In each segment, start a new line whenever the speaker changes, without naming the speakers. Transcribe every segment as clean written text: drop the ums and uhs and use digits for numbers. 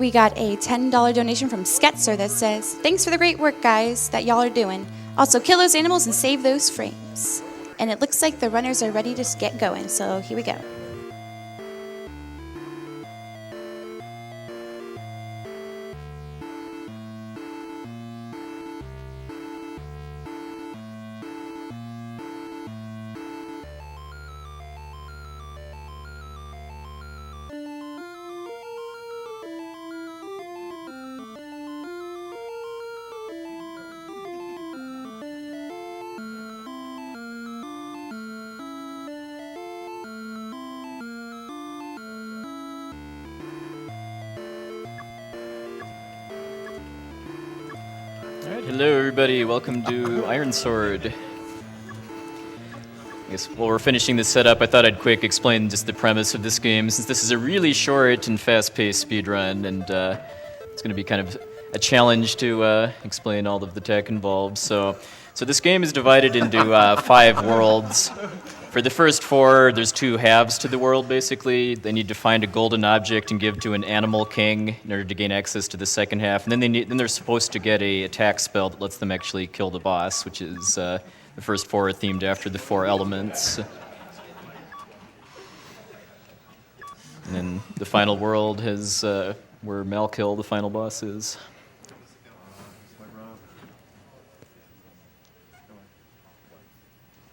We got a $10 donation from Sketzer that says, "Thanks for the great work, guys, that y'all are doing. Also, kill those animals and save those frames." And it looks like the runners are ready to get going, so here we go.
Hello everybody, welcome to Ironsword. I guess while we're finishing this setup, I thought I'd quick explain just the premise of this game, since this is a really short and fast-paced speedrun, and it's going to be kind of a challenge to explain all of the tech involved. So this game is divided into 5 worlds. For the first 4, there's 2 halves to the world, basically. They need to find a golden object and give to an animal king in order to gain access to the second half. And then they're supposed to get a attack spell that lets them actually kill the boss, which is the first 4 are themed after the 4 elements. And then the final world has where Malkill, the final boss, is.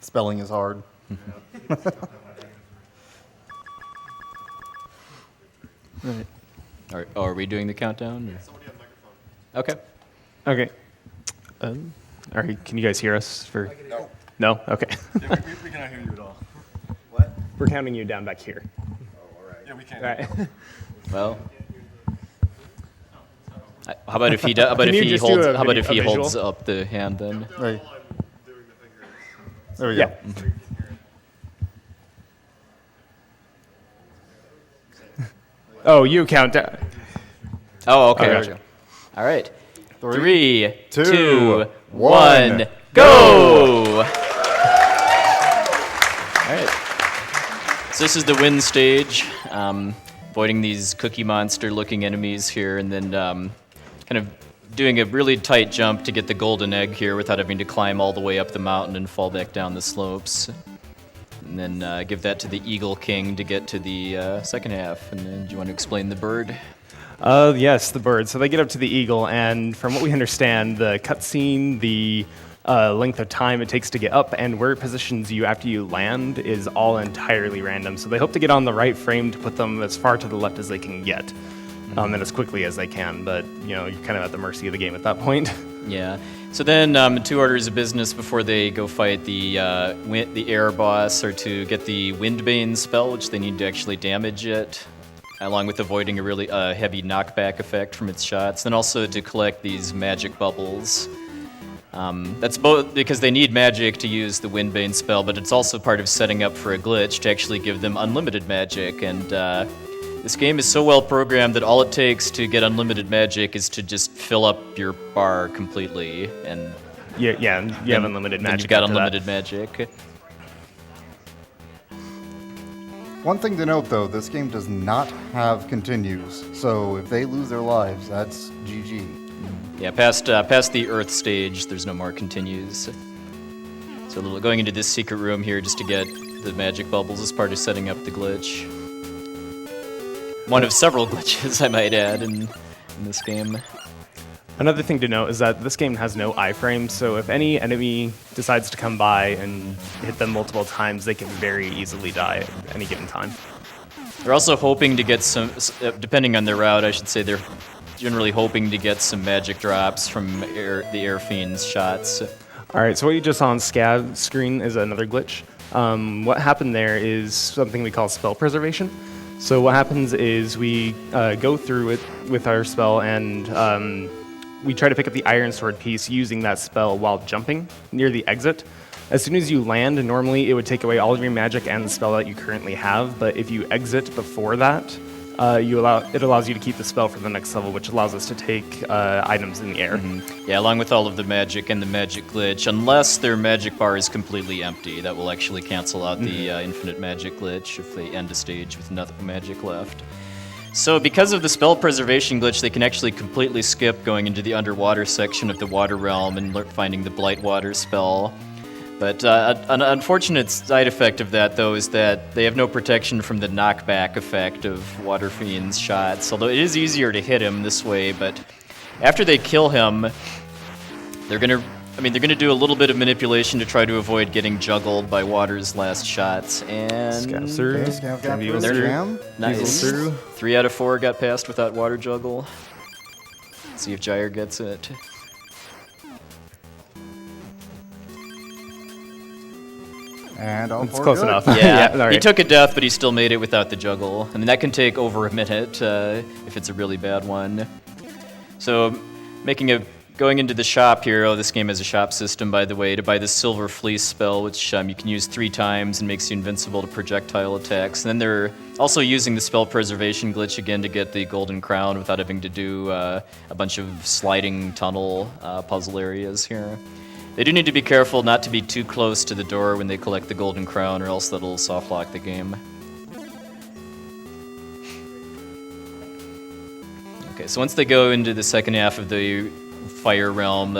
Spelling is hard.
Right. Are we doing the countdown?
Somebody have a microphone.
Okay.
Okay. All right, can you guys hear us?
No.
No? Okay.
Yeah, we cannot hear you at all.
What?
We're counting you down back here.
Oh, all right.
Yeah, we can't.
All right.
Well, how about if he holds up the hand then?
Right.
Doing the fingers.
There we
Yeah.
go.
Oh, you count down.
Oh, okay.
Okay.
Gotcha. All right.
3,
3,
2,
2,
1,
1, go! All right. So this is the win stage. Avoiding these cookie monster-looking enemies here, and then kind of doing a really tight jump to get the golden egg here without having to climb all the way up the mountain and fall back down the slopes. And then give that to the Eagle King to get to the second half. And then do you want to explain the bird?
Yes, the bird. So they get up to the eagle, and from what we understand, the cutscene, the length of time it takes to get up, and where it positions you after you land is all entirely random. So they hope to get on the right frame to put them as far to the left as they can get, and as quickly as they can. But you're kind of at the mercy of the game at that point.
Yeah. So then 2 orders of business before they go fight the air boss are to get the Windbane spell, which they need to actually damage it, along with avoiding a really heavy knockback effect from its shots. Then also to collect these magic bubbles. That's both because they need magic to use the Windbane spell, but it's also part of setting up for a glitch to actually give them unlimited magic. And this game is so well programmed that all it takes to get unlimited magic is to just fill up your bar completely, and
You have unlimited magic.
You've got
after that.
unlimited magic.
One thing to note, though, this game does not have continues. So if they lose their lives, that's GG.
Yeah, past the Earth stage, there's no more continues. So going into this secret room here just to get the magic bubbles is part of setting up the glitch. One of several glitches, I might add, in this game.
Another thing to note is that this game has no iframes, so if any enemy decides to come by and hit them multiple times, they can very easily die at any given time.
They're also hoping to get some, depending on their route, I should say, they're generally hoping to get some magic drops from the Air Fiend's shots.
All right, so what you just saw on Scav screen is another glitch. What happened there is something we call spell preservation. So what happens is we go through it with our spell, and we try to pick up the Ironsword piece using that spell while jumping near the exit. As soon as you land, normally it would take away all of your magic and the spell that you currently have, but if you exit before that, it allows you to keep the spell for the next level, which allows us to take items in the air.
Mm-hmm. Yeah, along with all of the magic and the magic glitch, unless their magic bar is completely empty. That will actually cancel out the infinite magic glitch if they end a stage with nothing magic left. So because of the spell preservation glitch, they can actually completely skip going into the underwater section of the water realm and finding the Blight Water spell. But an unfortunate side effect of that, though, is that they have no protection from the knockback effect of Water Fiend's shots. Although it is easier to hit him this way, but after they kill him, they're gonna do a little bit of manipulation to try to avoid getting juggled by Water's last shots. And
Scav through.
Okay, Scav got
Weasel
through.
through.
Jam.
nice.
Weasel through.
3 out of 4 got past without water juggle. Let's see if Gyre gets it.
And all
It's
four
close
good.
enough.
Yeah,
all right.
he took a death, but he still made it without the juggle. I mean, that can take over a minute if it's a really bad one. So, going into the shop here. Oh, this game has a shop system, by the way, to buy the Silver Fleece spell, which you can use 3 times and makes you invincible to projectile attacks. And then they're also using the spell preservation glitch again to get the Golden Crown without having to do a bunch of sliding tunnel puzzle areas here. They do need to be careful not to be too close to the door when they collect the Golden Crown, or else that'll soft lock the game. Okay, so once they go into the second half of the Fire Realm,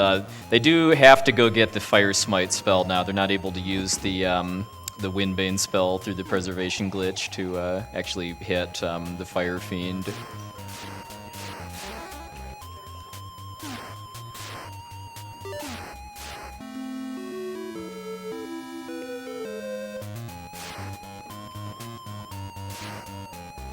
they do have to go get the Fire Smite spell now. They're not able to use the Windbane spell through the Preservation glitch to actually hit the Fire Fiend.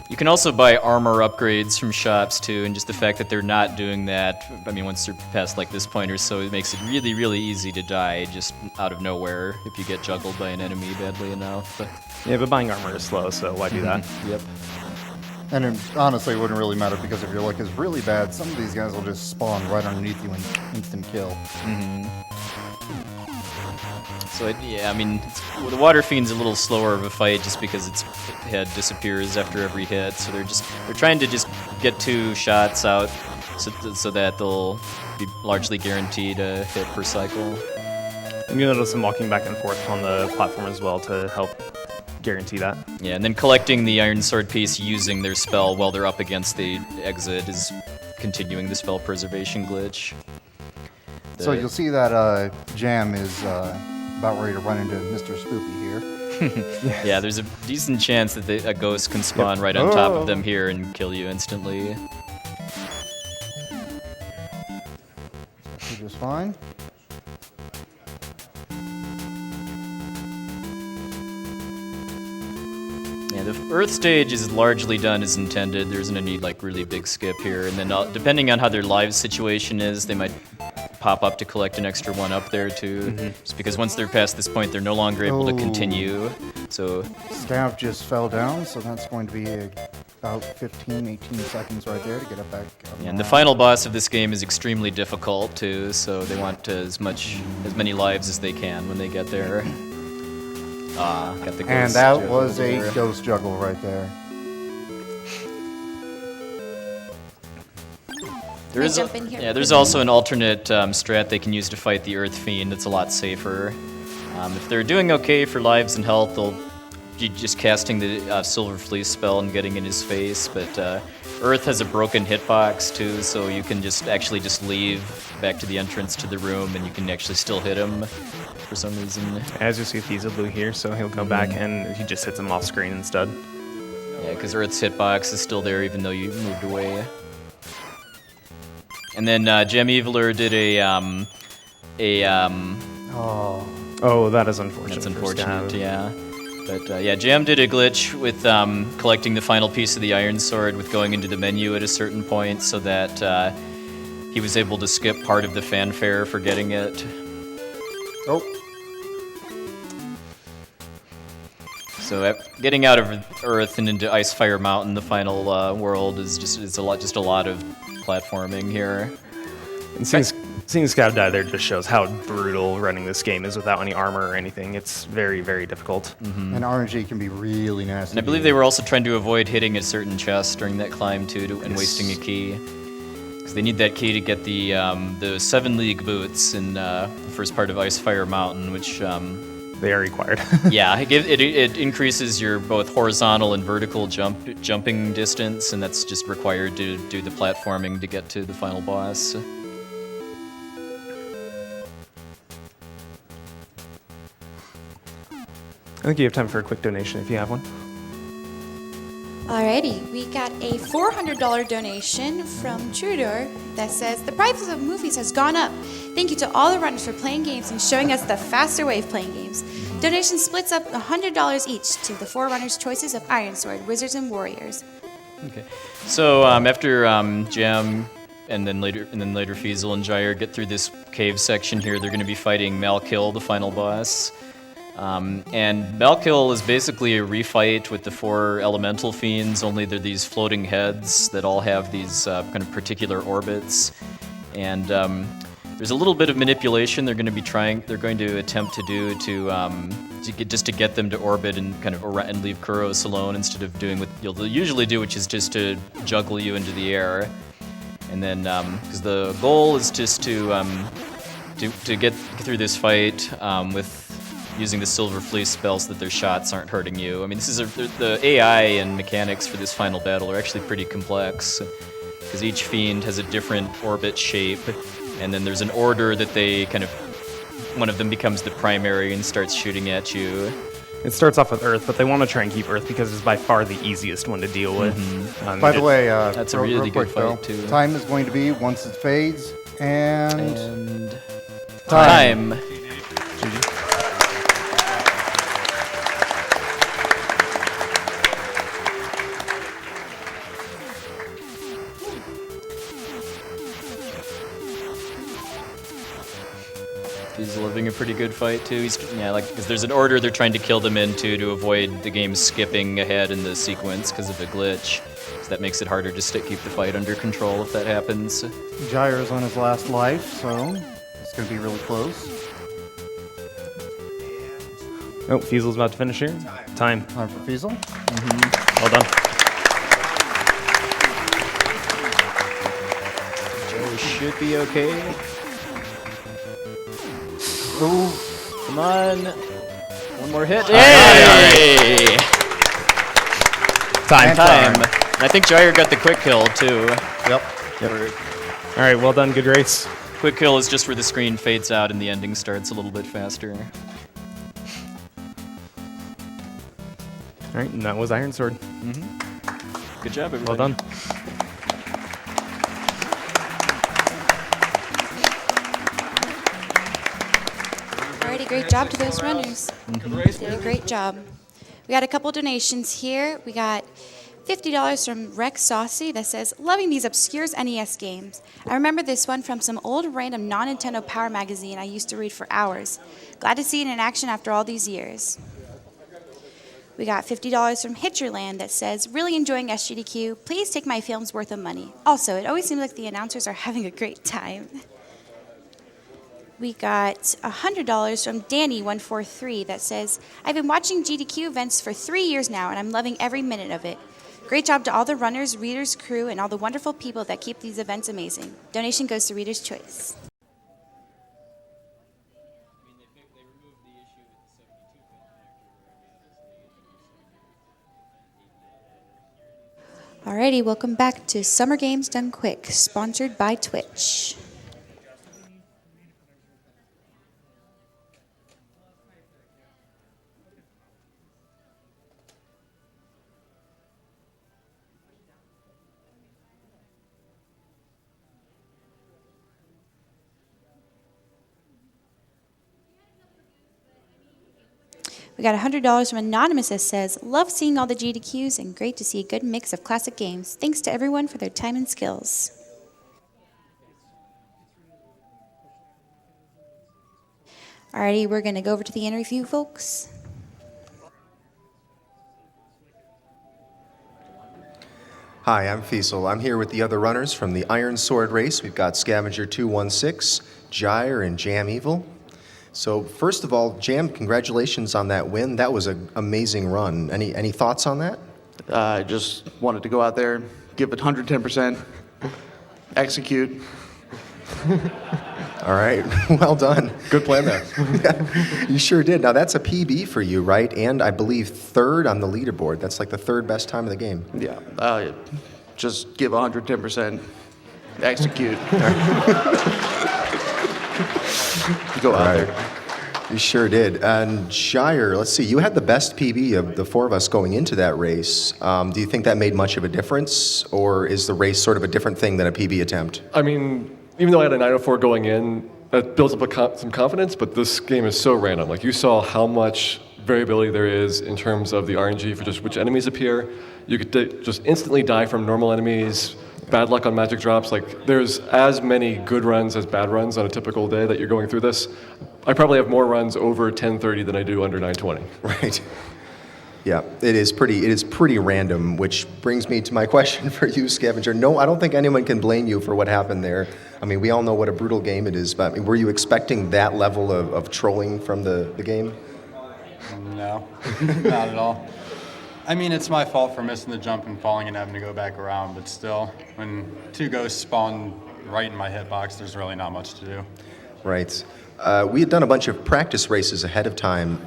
You can also buy armor upgrades from shops too, and just the fact that they're not doing that, I mean, once they're past like this point or so, it makes it really, really easy to die just out of nowhere if you get juggled by an enemy badly enough.
Yeah, but buying armor is slow, so why do that?
Yep.
And honestly, it wouldn't really matter because if your luck is really bad, some of these guys will just spawn right underneath you and instant kill.
So yeah, I mean, the Water Fiend's a little slower of a fight just because its head disappears after every hit. So they're trying to just get 2 shots out so that they'll be largely guaranteed a hit per cycle.
And you notice them walking back and forth on the platform as well to help guarantee that.
Yeah, and then collecting the Ironsword piece using their spell while they're up against the exit is continuing the spell preservation glitch.
So you'll see that Jam is about ready to run into Mr. Spoopy here.
Yeah, there's a decent chance that a ghost can spawn right on top of them here and kill you instantly.
Just fine.
Yeah, the Earth stage is largely done as intended. There isn't any like really big skip here, and then depending on how their live situation is, they might pop up to collect an extra one up there too. Just because once they're past this point, they're no longer able to continue. So
Staff just fell down, so that's going to be about 15, 18 seconds right there to get it back up.
yeah, and the final boss of this game is extremely difficult too. So they want as many lives as they can when they get there. Got the ghost
And that
juggle
was a
there.
ghost juggle right there.
There
I
is
jump in here?
yeah, there's also an alternate strat they can use to fight the Earth Fiend. It's a lot safer. If they're doing okay for lives and health, they'll be just casting the Silver Fleece spell and getting in his face. But Earth has a broken hitbox too, so you can just leave back to the entrance to the room, and you can actually still hit him for some reason.
As you see, Feasel blue here, so he'll come back and he just hits him off screen instead.
Yeah, because Earth's hitbox is still there even though you moved away. And then JamEvil did
Oh, that is unfortunate.
That's
for
unfortunate,
Scav.
yeah. But yeah, Jam did a glitch with collecting the final piece of the Ironsword with going into the menu at a certain point so that he was able to skip part of the fanfare for getting it.
Oh,
So getting out of Earth and into Icefire Mountain, the final world, is just a lot of platforming here.
And seeing Scav die there just shows how brutal running this game is without any armor or anything. It's very, very difficult.
and RNG can be really nasty.
And I believe they were also trying to avoid hitting a certain chest during that climb too, and wasting a key. Because they need that key to get the 7 League boots in the first part of Icefire Mountain, which
they are required.
Yeah, it increases your both horizontal and vertical jumping distance, and that's just required to do the platforming to get to the final boss.
I think you have time for a quick donation if you have one.
Alrighty, we got a $400 donation from Trudeau that says, the price of movies has gone up. Thank you to all the runners for playing games and showing us the faster way of playing games. Donation splits up $100 each to the four runners' choices of Ironsword, Wizards, and Warriors.
Okay, so after Jam and then later Feasel and Gyre get through this cave section here, they're going to be fighting Malkill, the final boss. And Malkill is basically a refight with the four elemental fiends, only they're these floating heads that all have these kind of particular orbits. And there's a little bit of manipulation they're going to attempt to do to get them to orbit and kind of and leave Kuros alone instead of doing what you'll usually do, which is just to juggle you into the air. And then, because the goal is just to get through this fight with using the Silver Fleece spell so that their shots aren't hurting you. I mean, the AI and mechanics for this final battle are actually pretty complex, because each fiend has a different orbit shape, and then there's an order that they one of them becomes the primary and starts shooting at you.
It starts off with Earth, but they want to try and keep Earth because it's by far the easiest one to deal with.
By the way,
that's a really good
quick,
fight,
Phil,
too.
time is going to be once it fades, and
time. He's living a pretty good fight too. Because there's an order they're trying to kill them into to avoid the game skipping ahead in the sequence because of a glitch. So that makes it harder to keep the fight under control if that happens.
Gyre is on his last life, so it's going to be really close.
Oh, Feasel's about to finish here. Time.
Time for Feasel.
Well done.
Joe should be okay.
Ooh.
Come on. One more hit. Yay! Time. I think Gyre got the quick kill too.
Yep.
All right, well done. Good race.
Quick kill is just where the screen fades out and the ending starts a little bit faster.
All right, and that was Ironsword.
Good job, everybody.
Well done.
Alrighty, great job to those runners. Did a great job. We got a couple donations here. We got $50 from Rex Saucy that says, loving these obscure NES games. I remember this one from some old random non-Nintendo Power magazine I used to read for hours. Glad to see it in action after all these years. We got $50 from Hitcherland that says, really enjoying SGDQ. Please take my film's worth of money. Also, it always seems like the announcers are having a great time. We got $100 from Danny143 that says, I've been watching GDQ events for 3 years now, and I'm loving every minute of it. Great job to all the runners, readers, crew, and all the wonderful people that keep these events amazing. Donation goes to Reader's Choice. Alrighty, welcome back to Summer Games Done Quick, sponsored by Twitch. We got $100 from Anonymous that says, love seeing all the GDQs and great to see a good mix of classic games. Thanks to everyone for their time and skills. Alrighty, we're going to go over to the interview, folks.
Hi, I'm Feasel. I'm here with the other runners from the Ironsword race. We've got Scavenger 216, Gyre, and JamEvil. So first of all, Jam, congratulations on that win. That was an amazing run. Any thoughts on that?
I just wanted to go out there, give it 110%, execute.
All right, well done.
Good plan there.
You sure did. Now that's a PB for you, right? And I believe third on the leaderboard. That's like the third best time of the game.
Yeah, just give 110%. Execute. Go out there.
You sure did. And Gyre, let's see, you had the best PB of the four of us going into that race. Do you think that made much of a difference, or is the race sort of a different thing than a PB attempt?
I mean, even though I had a 904 going in, that builds up some confidence, but this game is so random. Like, you saw how much variability there is in terms of the RNG for just which enemies appear. You could just instantly die from normal enemies, bad luck on magic drops. Like, there's as many good runs as bad runs on a typical day that you're going through this. I probably have more runs over 1030 than I do under 920.
Right. Yeah, it is pretty random, which brings me to my question for you, Scavenger. No, I don't think anyone can blame you for what happened there. I mean, we all know what a brutal game it is, but I mean, were you expecting that level of trolling from the game?
No, not at all. I mean, it's my fault for missing the jump and falling and having to go back around, but still, when two ghosts spawn right in my hitbox, there's really not much to do.
Right. We had done a bunch of practice races ahead of time.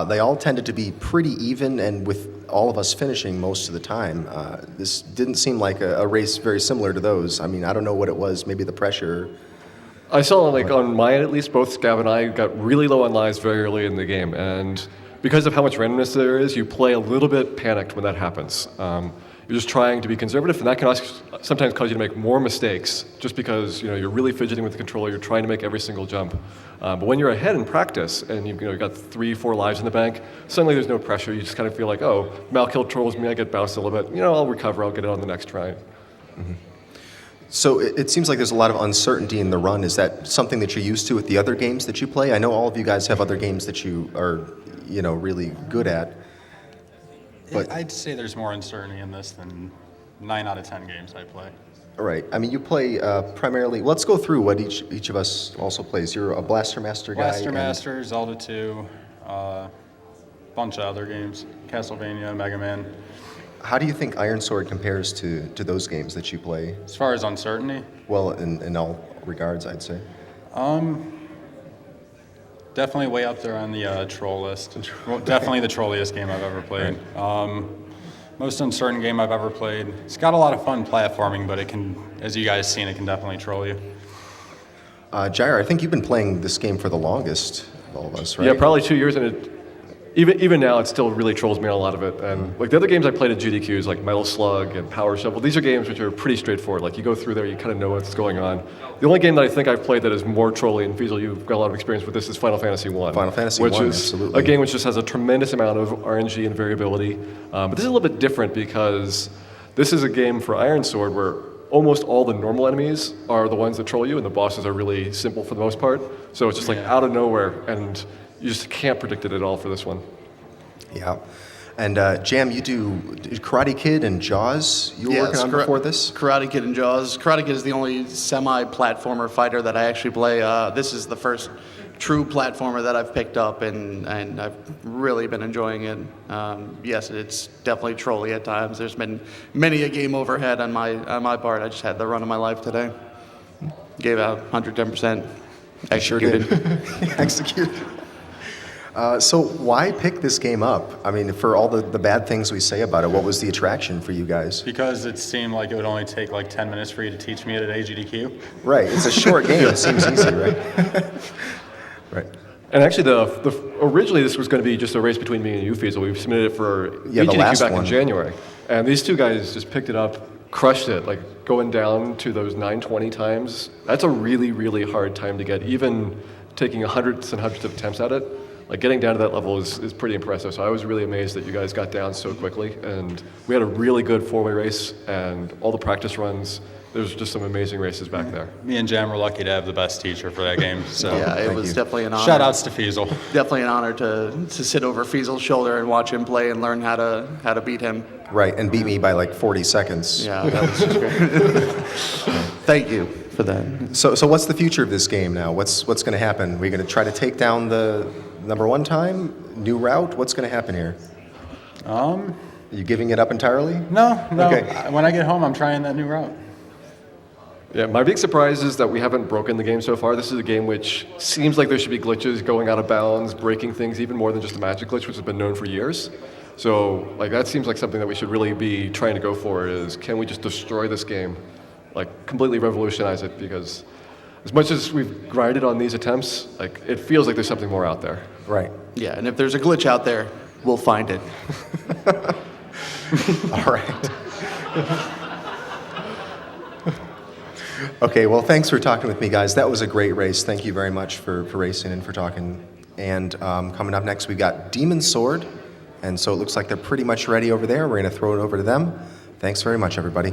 They all tended to be pretty even, and with all of us finishing most of the time, this didn't seem like a race very similar to those. I mean, I don't know what it was, maybe the pressure.
I saw, like, on mine at least, both Scav and I got really low on lives very early in the game, and because of how much randomness there is, you play a little bit panicked when that happens. You're just trying to be conservative, and that can sometimes cause you to make more mistakes just because you're really fidgeting with the controller, you're trying to make every single jump. But when you're ahead in practice and you've got 3-4 lives in the bank, suddenly there's no pressure. You just kind of feel like, oh, Malkill trolls me, I get bounced a little bit. I'll recover, I'll get it on the next try.
Mm-hmm. So it seems like there's a lot of uncertainty in the run. Is that something that you're used to with the other games that you play? I know all of you guys have other games that you are, really good at. But
I'd say there's more uncertainty in this than 9 out of 10 games I play.
all right. I mean, you play primarily. Let's go through what each of us also plays. You're a Blaster Master guy.
Blaster Master, Zelda 2, bunch of other games, Castlevania, Mega Man.
How do you think Ironsword compares to those games that you play?
As far as uncertainty,
Well, in all regards, I'd say.
definitely way up there on the troll list. Well, definitely the trolliest game I've ever played. Most uncertain game I've ever played. It's got a lot of fun platforming, but it can, as you guys seen, it can definitely troll you.
Gyre, I think you've been playing this game for the longest of all of us, right?
Yeah, probably 2 years, and it even now it still really trolls me on a lot of it. And like the other games I played at GDQs, like Metal Slug and Power Shovel, these are games which are pretty straightforward. Like you go through there, you kind of know what's going on. The only game that I think I've played that is more trolly, and Feasel, you've got a lot of experience with this, is Final Fantasy 1.
Final Fantasy
which
1,
is
absolutely.
a game which just has a tremendous amount of RNG and variability. But this is a little bit different because this is a game for Ironsword where almost all the normal enemies are the ones that troll you, and the bosses are really simple for the most part. So it's just like out of nowhere, and you just can't predict it at all for this one.
Yeah. And Jam, you do Karate Kid and Jaws you were working on before this?
Karate Kid and Jaws. Karate Kid is the only semi-platformer fighter that I actually play. This is the first true platformer that I've picked up, and I've really been enjoying it. Yes, it's definitely trolly at times. There's been many a game overhead on my part. I just had the run of my life today. Gave out 110%. Executed.
Sure did. Executed. So why pick this game up? I mean, for all the bad things we say about it, what was the attraction for you guys?
Because it seemed like it would only take like 10 minutes for you to teach me it at AGDQ.
Right. It's a short game. It seems easy, right? Right.
And actually, originally this was going to be just a race between me and you, Feasel. We submitted it for
the
AGDQ
last
back
one.
in January. And these two guys just picked it up, crushed it, like going down to those 920 times. That's a really, really hard time to get, even taking hundreds and hundreds of attempts at it. Like getting down to that level is pretty impressive. So I was really amazed that you guys got down so quickly. And we had a really good four-way race, and all the practice runs. There's just some amazing races back there.
Me and Jam were lucky to have the best teacher for that game. So
Yeah, it was definitely an honor.
shout outs to Feasel.
Definitely an honor to sit over Feasel's shoulder and watch him play and learn how to beat him.
Right, and beat me by like 40 seconds.
Yeah, that was just great. Thank you for that.
So what's the future of this game now? What's going to happen? Are we going to try to take down the #1 time? New route? What's going to happen here? Are you giving it up entirely?
No.
Okay.
When I get home, I'm trying that new route.
Yeah, my big surprise is that we haven't broken the game so far. This is a game which seems like there should be glitches, going out of bounds, breaking things, even more than just a magic glitch, which has been known for years. So, like, that seems like something that we should really be trying to go for is, can we just destroy this game? Like, completely revolutionize it, because as much as we've grinded on these attempts, like, it feels like there's something more out there.
Right.
Yeah, and if there's a glitch out there, we'll find it.
All right. Okay, well, thanks for talking with me, guys. That was a great race. Thank you very much for racing and for talking. And coming up next, we've got Demon Sword. And so it looks like they're pretty much ready over there. We're going to throw it over to them. Thanks very much, everybody.